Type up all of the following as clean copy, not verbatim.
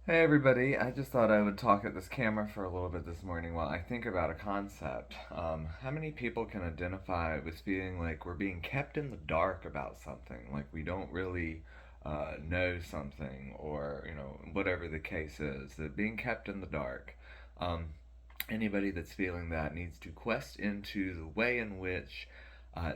Hey everybody, I just thought I would talk at this camera for a little bit this morning while I think about a concept. How many people can identify with feeling like we're being kept in the dark about something, like we don't really know something, or whatever the case is, that being kept in the dark. Um, Anybody that's feeling that needs to quest into the way in which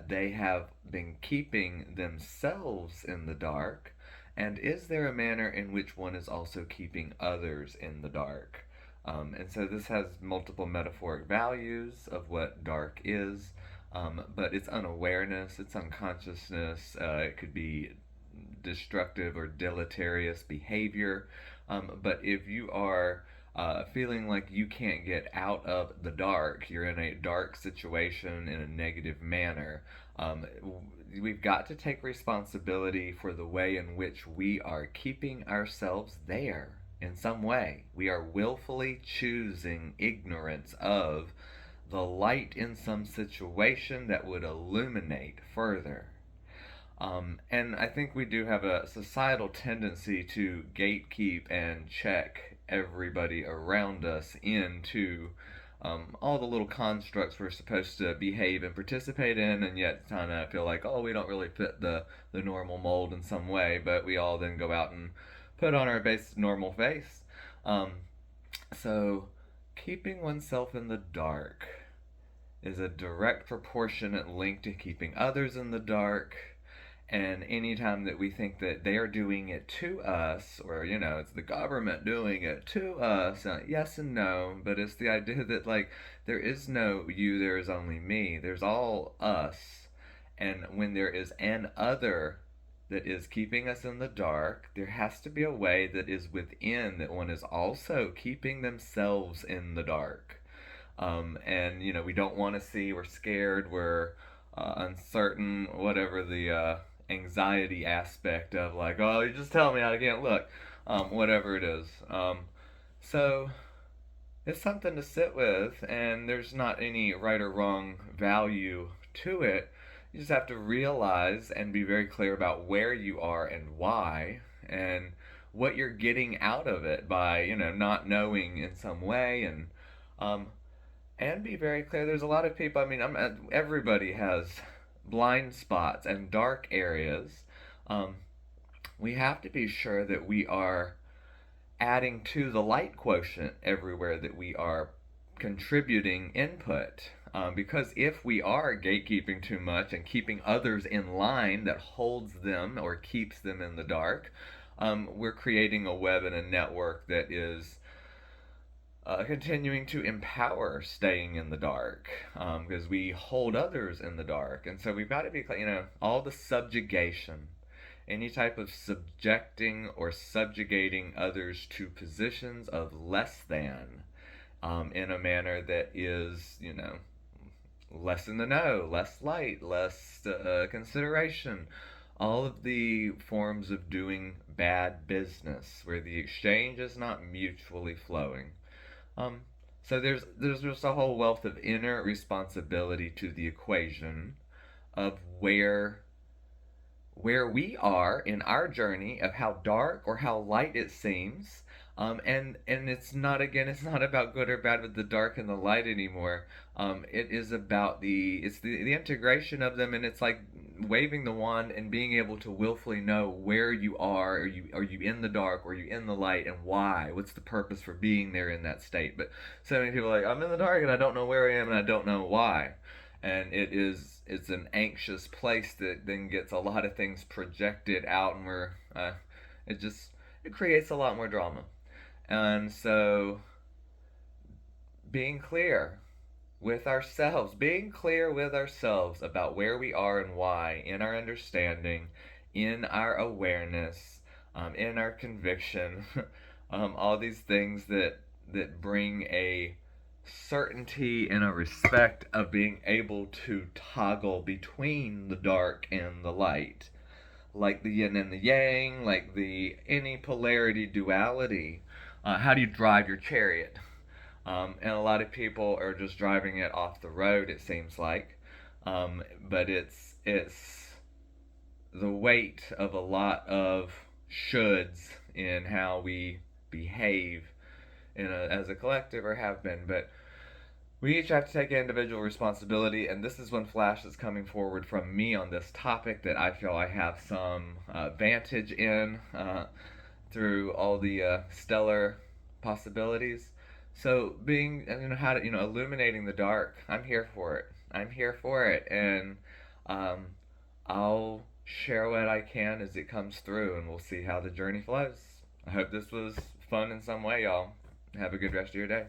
they have been keeping themselves in the dark, and is there a manner in which one is also keeping others in the dark? And so this has multiple metaphoric values of what dark is, but it's unawareness, it's unconsciousness, it could be destructive or deleterious behavior. But if you are feeling like you can't get out of the dark, you're in a dark situation in a negative manner, um, we've got to take responsibility for the way in which we are keeping ourselves there in some way. We are willfully choosing ignorance of the light in some situation that would illuminate further. And I think we do have a societal tendency to gatekeep and check everybody around us into all the little constructs we're supposed to behave and participate in, and yet kind of feel like, oh, we don't really fit the normal mold in some way, but we all then go out and put on our base normal face. Um, so, keeping oneself in the dark is a direct proportionate link to keeping others in the dark. And anytime that we think that they are doing it to us, or, it's the government doing it to us, yes and no, but it's the idea that, like, there is no you, there is only me. There's all us. And when there is an other that is keeping us in the dark, there has to be a way that is within that one is also keeping themselves in the dark. And we don't want to see, we're scared, we're uncertain, whatever the anxiety aspect of, like, oh, you just tell me I can't look, whatever it is. So it's something to sit with, and there's not any right or wrong value to it. You just have to realize and be very clear about where you are and why, and what you're getting out of it by, not knowing in some way. Um, and be very clear. There's a lot of people. I mean, everybody has blind spots and dark areas. Um, we have to be sure that we are adding to the light quotient everywhere that we are contributing input. Because if we are gatekeeping too much and keeping others in line that holds them or keeps them in the dark, we're creating a web and a network that is continuing to empower staying in the dark, because we hold others in the dark. And so we've got to be, all the subjugation, any type of subjecting or subjugating others to positions of less than, in a manner that is, less in the know, less light, less consideration. All of the forms of doing bad business where the exchange is not mutually flowing. Um, so there's just a whole wealth of inner responsibility to the equation of where we are in our journey of how dark or how light it seems. And it's not about good or bad with the dark and the light anymore. It is about the integration of them, and it's like waving the wand and being able to willfully know where you are. Are you in the dark, or are you in the light, and why? What's the purpose for being there in that state? But so many people are like, I'm in the dark and I don't know where I am and I don't know why. And it's an anxious place that then gets a lot of things projected out, and it just it creates a lot more drama. And so being clear being clear with ourselves about where we are and why, in our understanding, in our awareness, in our conviction, all these things that bring a certainty and a respect of being able to toggle between the dark and the light, like the yin and the yang, like the any polarity duality. How do you drive your chariot? And a lot of people are just driving it off the road, it seems like. But it's the weight of a lot of shoulds in how we behave as a collective or have been, but we each have to take individual responsibility, and this is when Flash is coming forward from me on this topic that I feel I have some vantage in through all the stellar possibilities. So being, how to, illuminating the dark. I'm here for it. I'm here for it, and um, I'll share what I can as it comes through, and we'll see how the journey flows. I hope this was fun in some way, y'all. Have a good rest of your day.